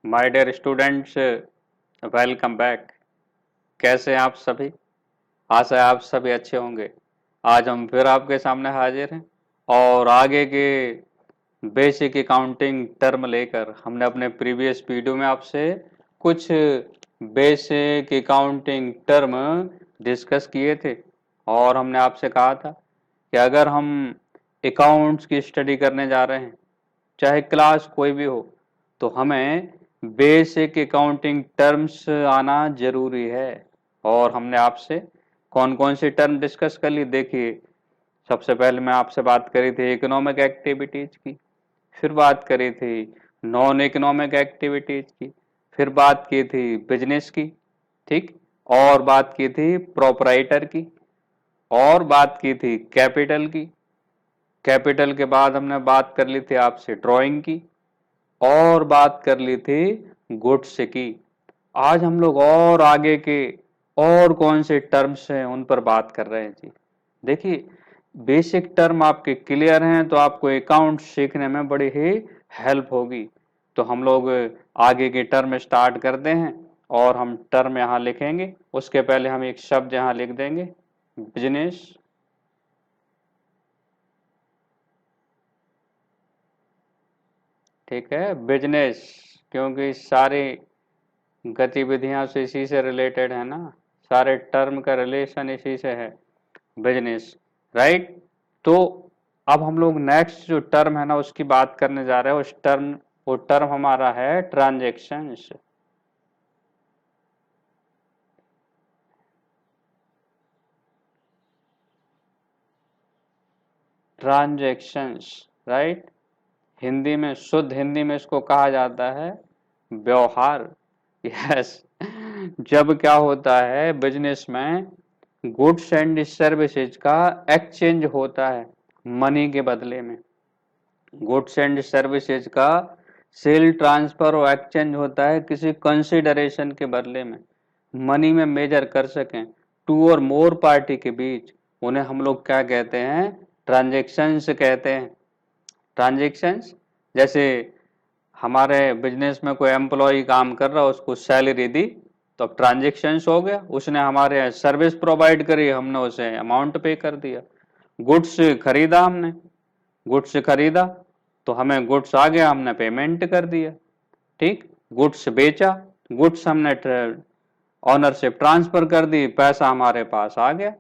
My dear students, welcome back. कैसे हैं आप सभी? आशा है आप सभी अच्छे होंगे। आज हम फिर आपके सामने हाजिर हैं और आगे के बेसिक अकाउंटिंग टर्म लेकर हमने अपने प्रीवियस वीडियो में आपसे कुछ बेसिक अकाउंटिंग टर्म डिस्कस किए थे और हमने आपसे कहा था कि अगर हम अकाउंट्स की स्टडी करने जा रहे हैं, चाहे क्लास कोई भी हो, तो हमें बेसिक अकाउंटिंग टर्म्स आना जरूरी है। और हमने आपसे कौन कौन सी टर्म डिस्कस कर ली, देखिए। सबसे पहले मैं आपसे बात करी थी इकोनॉमिक एक्टिविटीज की, फिर बात करी थी नॉन इकोनॉमिक एक्टिविटीज की, फिर बात की थी बिजनेस की, ठीक, और बात की थी प्रोपराइटर की, और बात की थी कैपिटल की। कैपिटल के बाद हमने बात कर ली थी आपसे ड्राइंग की, और बात कर ली थी गुड्स की। आज हम लोग और आगे के और कौन से टर्म्स हैं उन पर बात कर रहे हैं जी। देखिए, बेसिक टर्म आपके क्लियर हैं तो आपको अकाउंट सीखने में बड़ी ही हेल्प होगी। तो हम लोग आगे के टर्म स्टार्ट करते हैं और हम टर्म यहाँ लिखेंगे। उसके पहले हम एक शब्द यहाँ लिख देंगे, बिजनेस। ठीक है, बिजनेस, क्योंकि सारी गतिविधियां से इसी से रिलेटेड है ना, सारे टर्म का रिलेशन इसी से है, बिजनेस, राइट। तो अब हम लोग नेक्स्ट जो टर्म है ना उसकी बात करने जा रहे हैं। वो टर्म हमारा है ट्रांजेक्शन्स। Transactions, right. हिंदी में, शुद्ध हिंदी में इसको कहा जाता है व्यवहार। यस। जब क्या होता है बिजनेस में, गुड्स एंड सर्विसेज का एक्सचेंज होता है मनी के बदले में। गुड्स एंड सर्विसेज का सेल, ट्रांसफर और एक्सचेंज होता है किसी कंसिडरेशन के बदले में। मनी में मेजर कर सकें टू और मोर पार्टी के बीच, उन्हें हम लोग क्या कहते हैं? ट्रांजेक्शन्स कहते हैं। ट्रांजेक्शन्स, जैसे हमारे बिजनेस में कोई एम्प्लॉय काम कर रहा, उसको सैलरी दी तो अब ट्रांजेक्शन्स हो गया। उसने हमारे सर्विस प्रोवाइड करी, हमने उसे अमाउंट पे कर दिया। गुड्स खरीदा हमने, गुड्स खरीदा तो हमें गुड्स आ गया, हमने पेमेंट कर दिया। ठीक, गुड्स बेचा, गुड्स हमने ऑनरशिप ट्रांसफर कर दी, पैसा हमारे पास आ गया।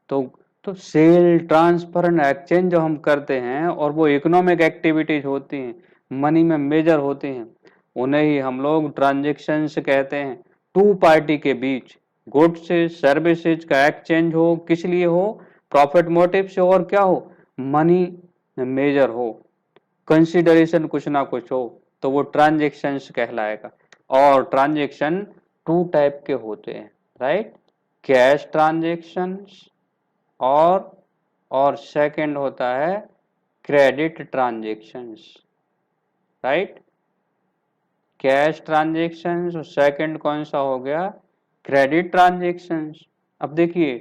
तो तो सेल, ट्रांसफर एंड एक्सचेंज जो हम करते हैं और वो इकोनॉमिक एक्टिविटीज होती हैं, मनी में मेजर होती हैं, उन्हें ही हम लोग ट्रांजेक्शन्स कहते हैं। टू पार्टी के बीच गुड्स से सर्विसेज का एक्सचेंज हो, किस लिए हो? प्रॉफिट मोटिव से, और क्या हो? मनी मेजर हो, कंसिडरेशन कुछ ना कुछ हो, तो वो ट्रांजेक्शन्स कहलाएगा। और ट्रांजेक्शन टू टाइप के होते हैं, राइट। कैश ट्रांजेक्शन्स और सेकंड होता है credit transactions, right. Cash transactions और सेकंड कौन सा हो गया? Credit transactions. अब देखिए,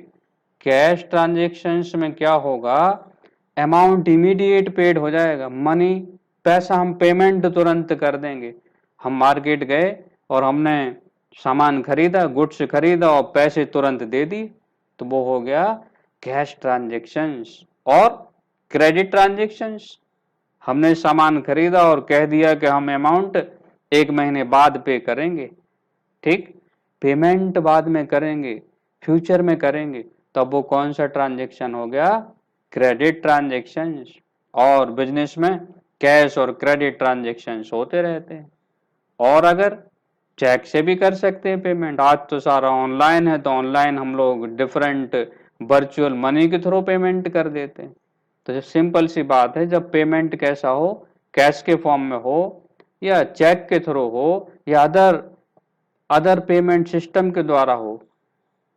कैश ट्रांजेक्शन्स में क्या होगा? अमाउंट इमीडिएट पेड हो जाएगा, मनी, पैसा हम पेमेंट तुरंत कर देंगे। हम मार्केट गए और हमने सामान खरीदा, गुड्स खरीदा और पैसे तुरंत दे दिए, तो वो हो गया कैश ट्रांजेक्शन्स। और क्रेडिट ट्रांजेक्शन्स, हमने सामान खरीदा और कह दिया कि हम अमाउंट 1 महीने बाद पे करेंगे। ठीक, पेमेंट बाद में करेंगे, फ्यूचर में करेंगे, तब वो कौन सा ट्रांजेक्शन हो गया? Credit transactions. और बिजनेस में कैश और क्रेडिट ट्रांजेक्शन्स होते रहते हैं। और अगर चेक से भी कर सकते हैं पेमेंट, आज तो सारा ऑनलाइन है, तो ऑनलाइन हम लोग डिफरेंट वर्चुअल मनी के थ्रू पेमेंट कर देते हैं। तो जो सिंपल सी बात है, जब पेमेंट कैसा हो, कैश के फॉर्म में हो या चेक के थ्रू हो या अदर पेमेंट सिस्टम के द्वारा हो,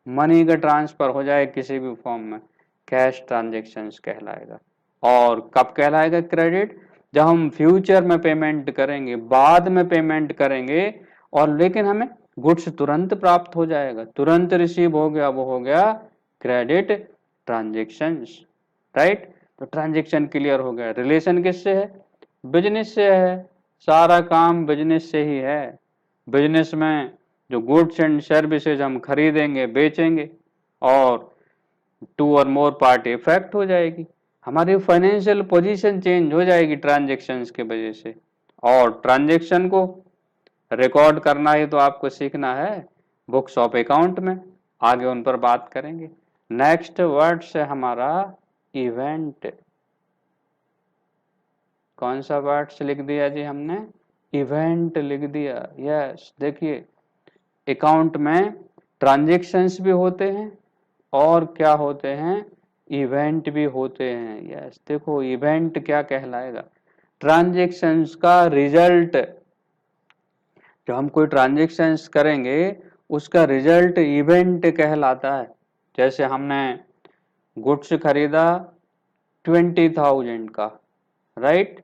मनी का ट्रांसफर हो जाए किसी भी फॉर्म में, कैश ट्रांजेक्शन्स कहलाएगा। और कब कहलाएगा क्रेडिट? जब हम फ्यूचर में पेमेंट करेंगे, बाद में पेमेंट करेंगे, और लेकिन हमें गुड्स तुरंत प्राप्त हो जाएगा, तुरंत रिसीव हो गया, वो हो गया क्रेडिट ट्रांजेक्शन्स, राइट। तो ट्रांजेक्शन क्लियर हो गया। रिलेशन किससे है? बिजनेस से है। सारा काम बिजनेस से ही है। बिजनेस में जो गुड्स एंड सर्विसेज हम खरीदेंगे बेचेंगे और टू और मोर पार्टी इफेक्ट हो जाएगी, हमारी फाइनेंशियल पोजीशन चेंज हो जाएगी ट्रांजेक्शन्स के वजह से। और ट्रांजेक्शन को रिकॉर्ड करना ही तो आपको सीखना है बुक्स ऑफ अकाउंट में, आगे उन पर बात करेंगे। नेक्स्ट वर्ड से हमारा इवेंट। कौन सा वर्ड्स लिख दिया जी हमने? इवेंट लिख दिया। यस, देखिए अकाउंट में ट्रांजेक्शन्स भी होते हैं और क्या होते हैं, इवेंट भी होते हैं। यस, देखो इवेंट क्या कहलाएगा, ट्रांजेक्शन्स का रिजल्ट। जब हम कोई ट्रांजेक्शन्स करेंगे उसका रिजल्ट इवेंट कहलाता है। जैसे हमने गुड्स खरीदा 20,000 का, राइट,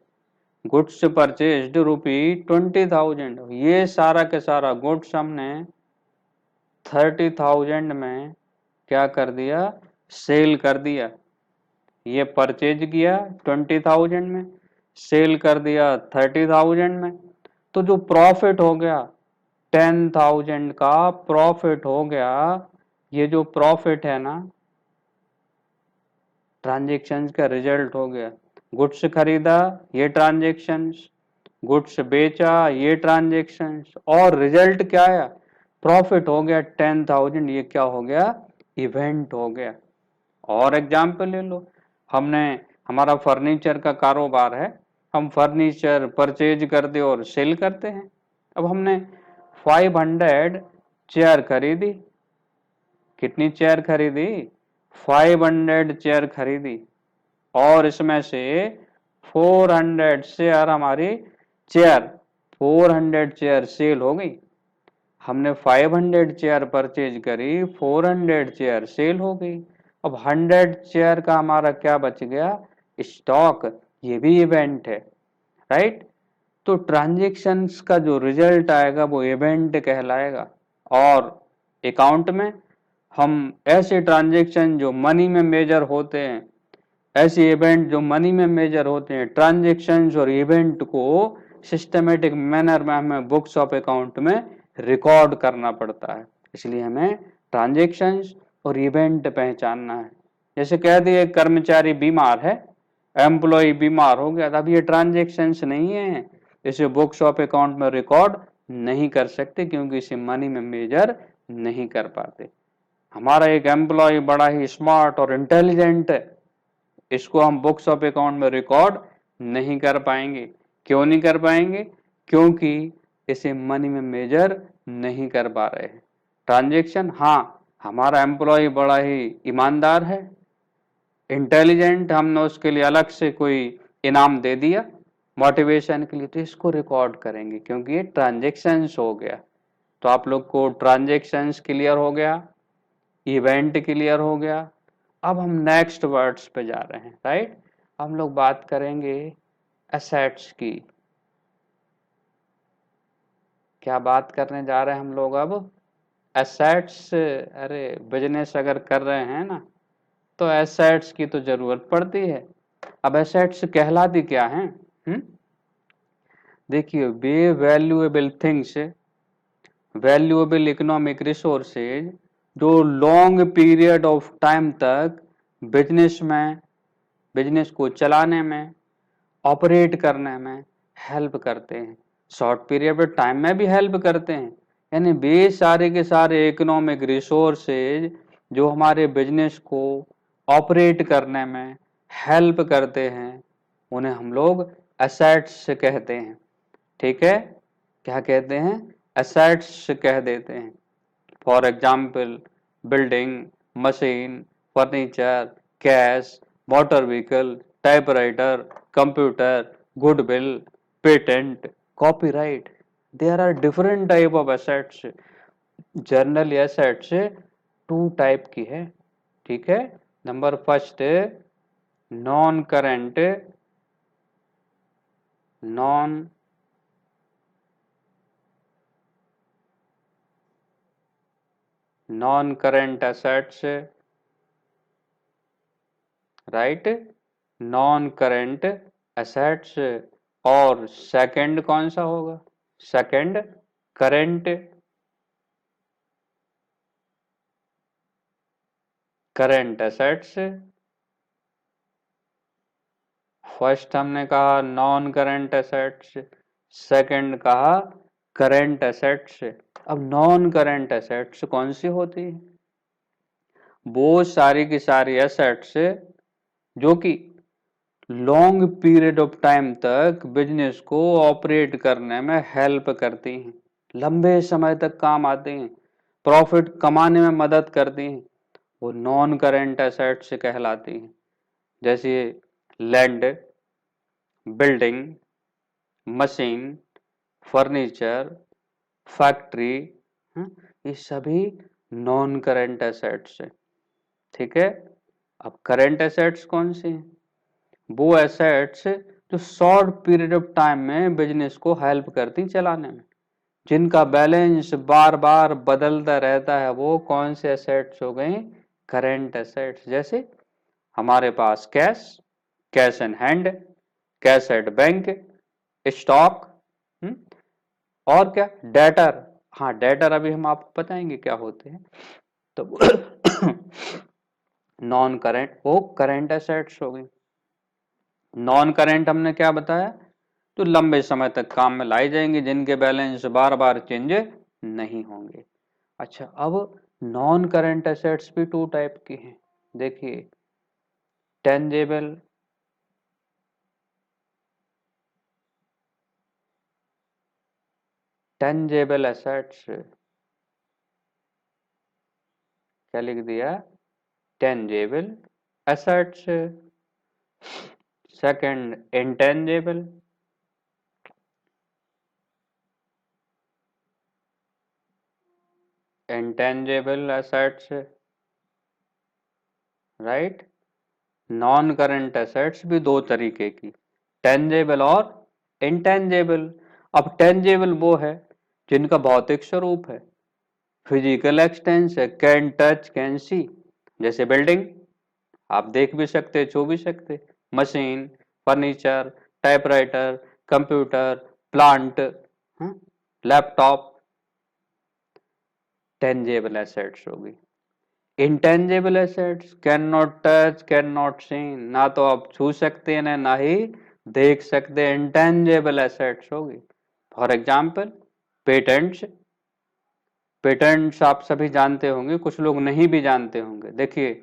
गुड्स परचेज्ड ₹20,000, ये सारा के सारा गुड्स हमने 30,000 में क्या कर दिया, सेल कर दिया। ये परचेज किया 20,000 में, सेल कर दिया 30,000 में, तो जो प्रॉफिट हो गया 10,000 का प्रॉफिट हो गया। ये जो प्रॉफिट है ना, ट्रांजेक्शन्स का रिजल्ट हो गया। गुड्स खरीदा ये ट्रांजेक्शन्स, गुड्स बेचा ये ट्रांजेक्शन्स, और रिजल्ट क्या आया, प्रॉफिट हो गया 10,000। ये क्या हो गया, इवेंट हो गया। और एग्जाम्पल ले लो, हमने हमारा फर्नीचर का कारोबार है, हम फर्नीचर परचेज करते और सेल करते हैं। अब हमने 500 चेयर खरीदी। कितनी चेयर खरीदी, 500 चेयर खरीदी, और इसमें से 400 चेयर हमारी चेयर 400 चेयर सेल हो गई। हमने 500 चेयर परचेज करी, 400 चेयर सेल हो गई। अब 100 चेयर का हमारा क्या बच गया, स्टॉक। ये भी इवेंट है, राइट। तो ट्रांजेक्शन्स का जो रिजल्ट आएगा वो इवेंट कहलाएगा। और अकाउंट में हम ऐसे ट्रांजेक्शन जो मनी में मेजर होते हैं, ऐसे इवेंट जो मनी में मेजर होते हैं, ट्रांजेक्शन्स और इवेंट को सिस्टमेटिक मैनर में हमें बुक्स ऑफ अकाउंट में रिकॉर्ड करना पड़ता है। इसलिए हमें ट्रांजेक्शन्स और इवेंट पहचानना है। जैसे कह दिए कर्मचारी बीमार है, एम्प्लॉय बीमार हो गया, अब ये ट्रांजेक्शन्स नहीं है, इसे बुक्स ऑफ अकाउंट में रिकॉर्ड नहीं कर सकते क्योंकि इसे मनी में मेजर नहीं कर पाते। हमारा एक एम्प्लॉय बड़ा ही स्मार्ट और इंटेलिजेंट है, इसको हम बुक्स ऑफ अकाउंट में रिकॉर्ड नहीं कर पाएंगे। क्यों नहीं कर पाएंगे, क्योंकि इसे मनी में मेजर नहीं कर पा रहे हैं। ट्रांजेक्शन, हाँ हमारा एम्प्लॉय बड़ा ही ईमानदार है, इंटेलिजेंट, हमने उसके लिए अलग से कोई इनाम दे दिया मोटिवेशन के लिए, तो इसको रिकॉर्ड करेंगे क्योंकि ये ट्रांजेक्शन्स हो गया। तो आप लोग को ट्रांजेक्शन्स क्लियर हो गया, इवेंट क्लियर हो गया। अब हम नेक्स्ट वर्ड्स पे जा रहे हैं, राइट। हम लोग बात करेंगे एसेट्स की। क्या बात करने जा रहे हैं हम लोग अब, एसेट्स। अरे बिजनेस अगर कर रहे हैं ना तो एसेट्स की तो जरूरत पड़ती है। अब एसेट्स कहलाती क्या हैं, देखिए वे valuable things, valuable economic resources जो लॉन्ग पीरियड ऑफ टाइम तक बिजनेस में, बिजनेस को चलाने में, ऑपरेट करने में हेल्प करते हैं, शॉर्ट पीरियड ऑफ टाइम में भी हेल्प करते हैं। यानी वे सारे के सारे इकोनॉमिक रिसोर्सेज जो हमारे बिजनेस को ऑपरेट करने में हेल्प करते हैं, उन्हें हम लोग एसेट्स कहते हैं। ठीक है, क्या कहते हैं, एसेट्स कह देते हैं। For example building, machine, furniture, cash, motor vehicle, typewriter, computer, goodwill, patent, copyright. There are different type of assets. General assets two type की है, ठीक है। Number first non current, non non current assets, right, non current assets. और second कौन सा होगा? Second current current assets. First हमने कहा नॉन करंट एसेट्स, सेकंड कहा करंट एसेट्स। अब नॉन करंट एसेट्स कौन सी होती है? वो सारी की सारी एसेट्स जो कि लॉन्ग पीरियड ऑफ टाइम तक बिजनेस को ऑपरेट करने में हेल्प करती हैं, लंबे समय तक काम आती हैं, प्रॉफिट कमाने में मदद करती हैं, वो नॉन करंट एसेट्स कहलाती हैं। जैसे land, building, machine, furniture, factory, ये सभी नॉन करंट एसेट्स है। ठीक है। अब करंट एसेट्स कौन सी हैं? वो एसेट्स जो शॉर्ट पीरियड ऑफ टाइम में बिजनेस को हेल्प करती चलाने में, जिनका बैलेंस बार बार बदलता रहता है, वो कौन से एसेट्स हो गए? Current assets. जैसे हमारे पास cash, cash in hand, cash at bank, stock, और क्या डेटर। हाँ डेटर अभी हम आपको बताएंगे क्या होते हैं। तो नॉन करंट वो करंट एसेट्स हो गई। नॉन करंट हमने क्या बताया? तो लंबे समय तक काम में लाई जाएंगे, जिनके बैलेंस बार बार चेंज नहीं होंगे। अच्छा, अब नॉन करंट एसेट्स भी टू टाइप की हैं। देखिए, टेंजेबल, टेंजेबल एसेट्स, क्या लिख दिया? Tangible assets. Second intangible, intangible assets, right. Non current assets भी दो तरीके की, टेंजेबल और इंटेंजेबल। अब टेंजेबल वो है जिनका भौतिक स्वरूप है, फिजिकल एक्सटेंस है, कैन टच कैन सी। जैसे बिल्डिंग, आप देख भी सकते, छू भी सकते। Machine, furniture, typewriter, computer, plant, laptop, tangible assets होगी। Intangible assets can not touch can not seen, ना तो आप छू सकते हैं ना ही देख सकते हैं, इंटेंजेबल एसेट्स होगी। फॉर एग्जाम्पल पेटेंट्स, पेटेंट्स आप सभी जानते होंगे, कुछ लोग नहीं भी जानते होंगे। देखिए,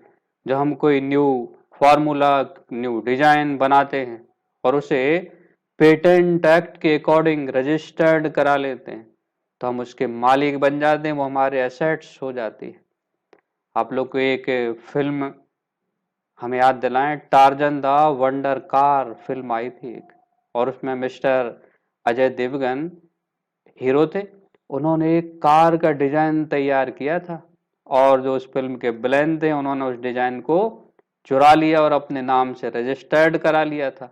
जब हम कोई न्यू फार्मूला, न्यू डिजाइन बनाते हैं और उसे पेटेंट एक्ट के अकॉर्डिंग रजिस्टर्ड करा लेते हैं, तो हम उसके मालिक बन जाते हैं, वो हमारे एसेट्स हो जाती है। आप लोग को एक फिल्म हम याद दिलाएं, Tarzan the wonder car film आई थी एक, और उसमें मिस्टर अजय देवगन हीरो थे। उन्होंने एक कार का डिजाइन तैयार किया था, और जो उस फिल्म के विलेन थे, उन्होंने उस डिजाइन को चुरा लिया और अपने नाम से रजिस्टर्ड करा लिया था,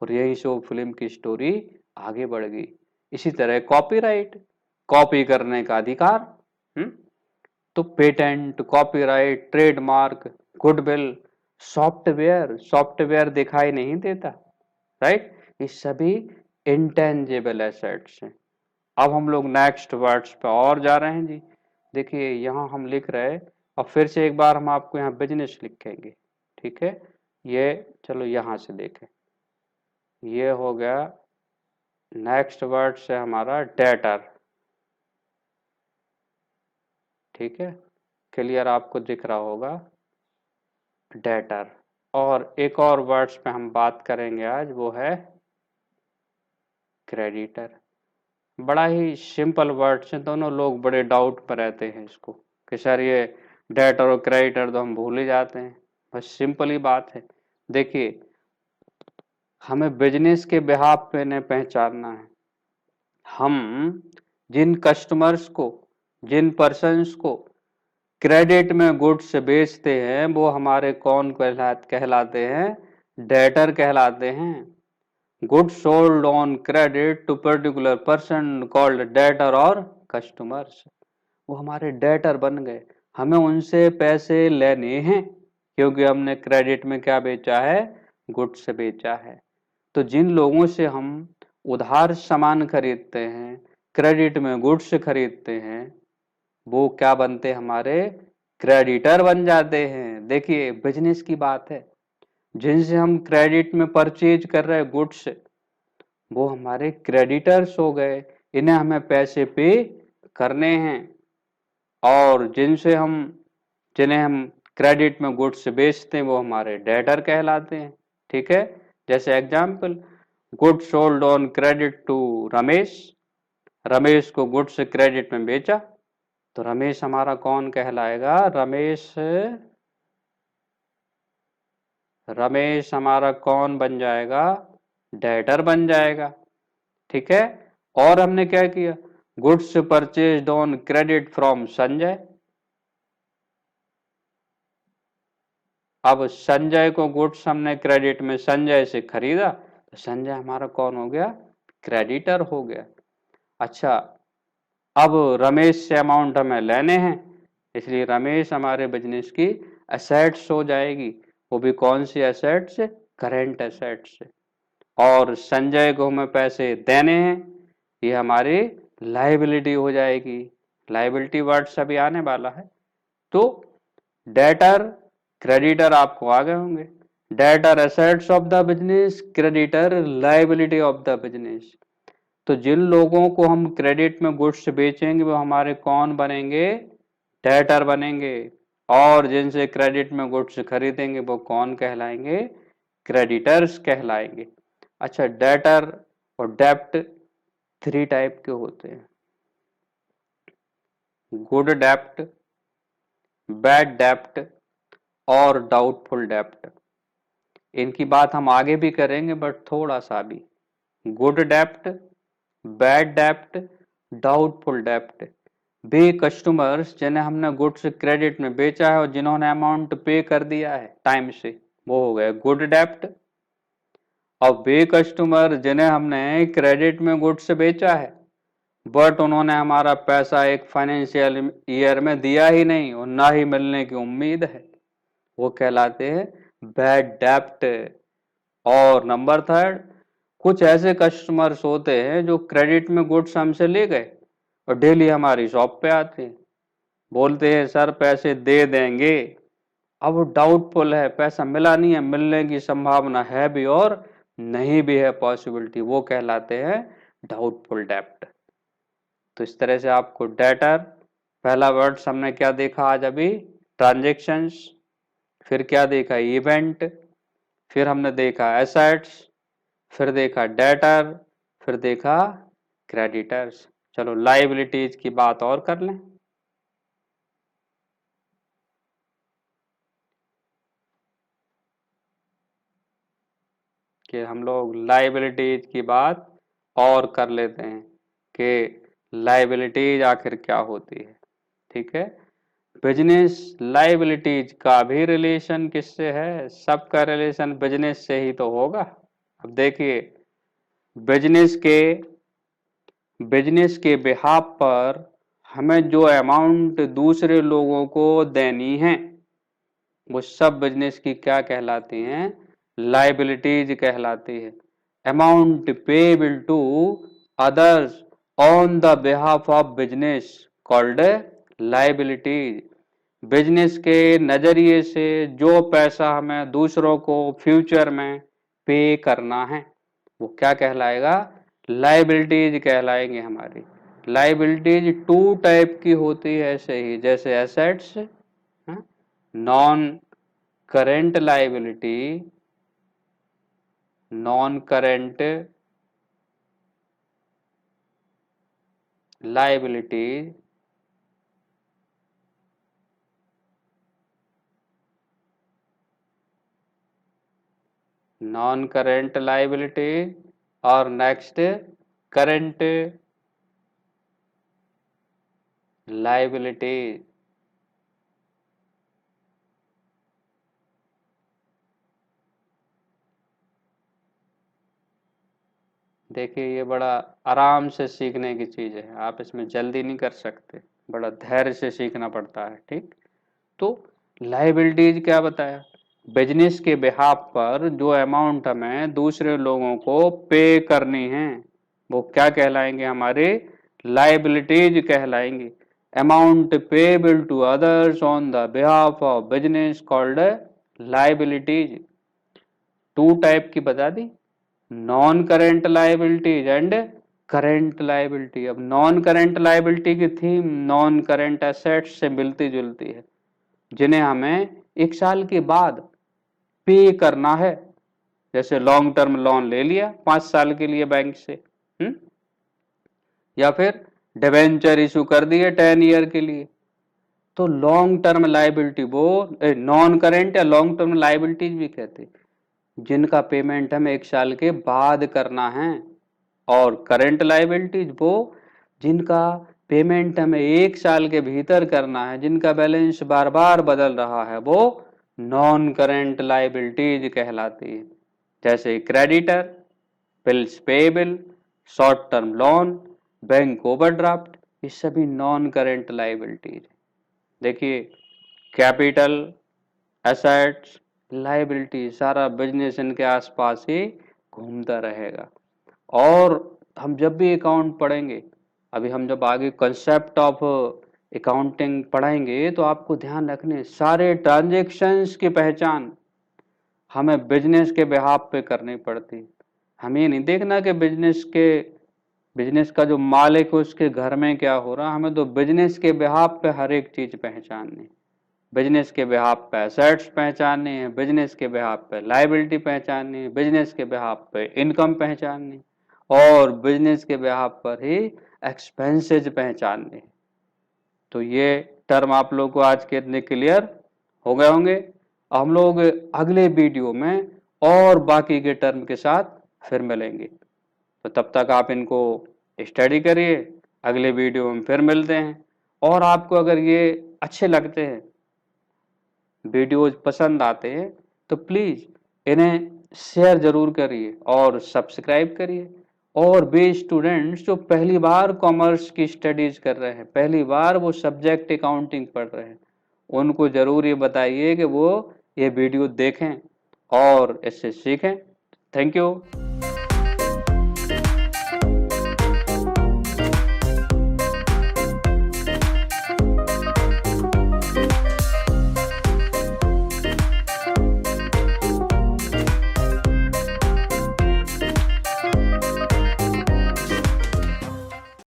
और यही से वो फिल्म की स्टोरी आगे बढ़ गई। इसी तरह कॉपीराइट, कॉपी करने का अधिकार, तो patent, copyright, trademark, goodwill, software, software दिखाई नहीं देता, राइट। ये सभी इंटेंजिबल एसेट्स हैं। अब हम लोग नेक्स्ट वर्ड्स पे और जा रहे हैं जी। देखिए, यहाँ हम लिख रहे हैं, अब फिर से एक बार हम आपको यहाँ बिजनेस लिखेंगे, ठीक है। ये चलो यहाँ से देखें, ये हो गया नेक्स्ट वर्ड से हमारा डेटर, ठीक है। क्लियर आपको दिख रहा होगा, डेटर। और एक और वर्ड्स पे हम बात करेंगे आज, वो है क्रेडिटर। बड़ा ही सिंपल वर्ड्स हैं, दोनों लोग बड़े डाउट पर रहते हैं इसको, कि सर ये डेटर और क्रेडिटर तो हम भूल ही जाते हैं। बस सिंपल ही बात है। देखिए, हमें बिजनेस के बिहाफ पे ने पहचानना है। हम जिन कस्टमर्स को, जिन पर्सन्स को क्रेडिट में गुड्स बेचते हैं, वो हमारे कौन कहलाते हैं? डेटर कहलाते हैं। Goods sold on credit to particular person called debtor और कस्टमर्स, वो हमारे डेटर बन गए। हमें उनसे पैसे लेने हैं, क्योंकि हमने क्रेडिट में क्या बेचा है? गुड्स बेचा है। तो जिन लोगों से हम उधार सामान खरीदते हैं, क्रेडिट में गुड्स खरीदते हैं, वो क्या बनते हमारे क्रेडिटर बन जाते हैं। देखिए बिजनेस की बात है, जिनसे हम क्रेडिट में परचेज कर रहे हैं गुड्स, वो हमारे क्रेडिटर्स हो गए, इन्हें हमें पैसे पे करने हैं। और जिन्हें हम क्रेडिट में गुड्स बेचते हैं वो हमारे डेटर कहलाते हैं। ठीक है, जैसे example, goods sold on credit to Ramesh, Ramesh को गुड्स क्रेडिट में बेचा, तो रमेश हमारा कौन कहलाएगा, रमेश हमारा कौन बन जाएगा, डेटर बन जाएगा। ठीक है, और हमने क्या किया, goods purchased on credit from Sanjay, अब संजय को गुड्स हमने क्रेडिट में संजय से खरीदा, तो संजय हमारा कौन हो गया, क्रेडिटर हो गया। अच्छा, अब रमेश से अमाउंट हमें लेने हैं, इसलिए रमेश हमारे बिजनेस की एसेट्स हो जाएगी, वो भी कौन सी एसेट्स, करेंट एसेट्स। और संजय को हमें पैसे देने हैं, ये हमारी लाइबिलिटी हो जाएगी। लाइबिलिटी वर्ड अभी आने वाला है। तो डेटर क्रेडिटर आपको आ गए होंगे, debtor assets of the business, creditor liability of the business. तो जिन लोगों को हम क्रेडिट में गुड्स बेचेंगे वो हमारे कौन बनेंगे, डेटर बनेंगे, और जिनसे क्रेडिट में गुड्स खरीदेंगे वो कौन कहलाएंगे, क्रेडिटर्स कहलाएंगे। अच्छा, डेटर और डेप्ट थ्री टाइप के होते हैं, गुड डेप्ट, बैड डेप्ट और डाउटफुल डेप्ट। इनकी बात हम आगे भी करेंगे बट थोड़ा सा भी। गुड डेप्ट, बैड डेप्ट, डाउटफुल डेप्ट, वे कस्टमर्स जिन्हें हमने गुड्स क्रेडिट में बेचा है और जिन्होंने अमाउंट पे कर दिया है टाइम से, वो हो गए गुड डेप्ट। और वे कस्टमर जिन्हें हमने क्रेडिट में गुड्स बेचा है बट उन्होंने हमारा पैसा एक फाइनेंशियल ईयर में दिया ही नहीं और ना ही मिलने की उम्मीद है, वो कहलाते हैं बैड डेप्ट। और नंबर थर्ड, कुछ ऐसे कस्टमर्स होते हैं जो क्रेडिट में गुड्स हमसे ले गए और डेली हमारी शॉप पे आते हैं, बोलते हैं सर पैसे दे देंगे, अब वो डाउटफुल है, पैसा मिला नहीं है, मिलने की संभावना है भी और नहीं भी है पॉसिबिलिटी, वो कहलाते हैं डाउटफुल डेप्ट। तो इस तरह से आपको डेटर, पहला वर्ड हमने क्या देखा आज अभी, ट्रांजेक्शंस, फिर क्या देखा, इवेंट, फिर हमने देखा एसेट्स, फिर देखा डेटर, फिर देखा क्रेडिटर्स। चलो लाइबिलिटीज की बात और कर लें। कि हम लोग लाइबिलिटीज की बात और कर लेते हैं कि लाइबिलिटीज आखिर क्या होती है। ठीक है, बिजनेस लाइबिलिटीज का भी रिलेशन किससे है, सबका रिलेशन बिजनेस से ही तो होगा। अब देखिए, बिजनेस के बिजनेस के बिहाफ पर हमें जो अमाउंट दूसरे लोगों को देनी है वो सब बिजनेस की क्या कहलाती हैं, लाइबिलिटीज कहलाती है। Amount payable to others on the behalf of business called liabilities. Business के नजरिए से जो पैसा हमें दूसरों को फ्यूचर में पे करना है वो क्या कहलाएगा, लाइबिलिटीज कहलाएंगे हमारी। लाइबिलिटीज टू टाइप की होती है ऐसे ही, जैसे assets, non current liability, non current liability, non current liability, और नेक्स्ट करेंट लाइबिलिटी। देखिए ये बड़ा आराम से सीखने की चीज है, आप इसमें जल्दी नहीं कर सकते, बड़ा धैर्य से सीखना पड़ता है। ठीक, तो लाइबिलिटीज क्या बताया, बिजनेस के बिहाफ पर जो अमाउंट हमें दूसरे लोगों को पे करनी है वो क्या कहलाएंगे, हमारे लाइबिलिटीज कहलाएंगे। Amount payable to others on the behalf of business called liabilities. Two type की बता दी, non current liabilities and current liability. अब नॉन करेंट लाइबिलिटी की थीम नॉन करेंट एसेट्स से मिलती जुलती है, जिन्हें हमें 1 साल के बाद पे करना है। जैसे लॉन्ग टर्म लोन ले लिया 5 साल के लिए बैंक से, या फिर डिबेंचर इशू कर दिए 10 ईयर के लिए। तो लॉन्ग टर्म लाइबिलिटी वो नॉन करेंट या लॉन्ग टर्म लाइबिलिटीज भी कहते हैं, जिनका पेमेंट हमें 1 साल के बाद करना है। और करेंट लाइबिलिटीज वो जिनका पेमेंट हमें 1 साल के भीतर करना है, जिनका बैलेंस बार बार बदल रहा है, वो नॉन करेंट लाइबिलिटीज कहलाती है। जैसे creditor, bills payable, short term loan, bank overdraft, ये सभी नॉन करेंट लाइबिलिटीज। देखिए कैपिटल, एसेट्स, लाइबिलिटी, सारा बिजनेस इनके आसपास ही घूमता रहेगा। और हम जब भी अकाउंट पढ़ेंगे, अभी हम जब आगे कंसेप्ट ऑफ अकाउंटिंग पढ़ेंगे, तो आपको ध्यान रखने सारे ट्रांजेक्शन्स की पहचान हमें बिजनेस के बिहाफ पे करनी पड़ती। हमें ये नहीं देखना कि बिजनेस का जो मालिक है उसके घर में क्या हो रहा, हमें तो बिजनेस के बिहाफ पे हर एक चीज पहचाननी। बिजनेस के बिहाफ पे एसेट्स पहचाननी है, बिजनेस के बिहाफ पे लाइबिलिटी पहचाननी है, बिजनेस के बिहाफ पे इनकम पहचाननी, और बिजनेस के बिहाफ पर ही एक्सपेंसेज पहचानने। तो ये टर्म आप लोग को आज के इतने क्लियर हो गए होंगे। हम लोग अगले वीडियो में और बाकी के टर्म के साथ फिर मिलेंगे। तो तब तक आप इनको स्टडी करिए, अगले वीडियो में फिर मिलते हैं। और आपको अगर ये अच्छे लगते हैं, वीडियोज पसंद आते हैं, तो प्लीज़ इन्हें शेयर ज़रूर करिए और सब्सक्राइब करिए। और वे स्टूडेंट्स जो पहली बार कॉमर्स की स्टडीज़ कर रहे हैं, पहली बार वो सब्जेक्ट अकाउंटिंग पढ़ रहे हैं, उनको ज़रूर ये बताइए कि वो ये वीडियो देखें और इससे सीखें। Thank you.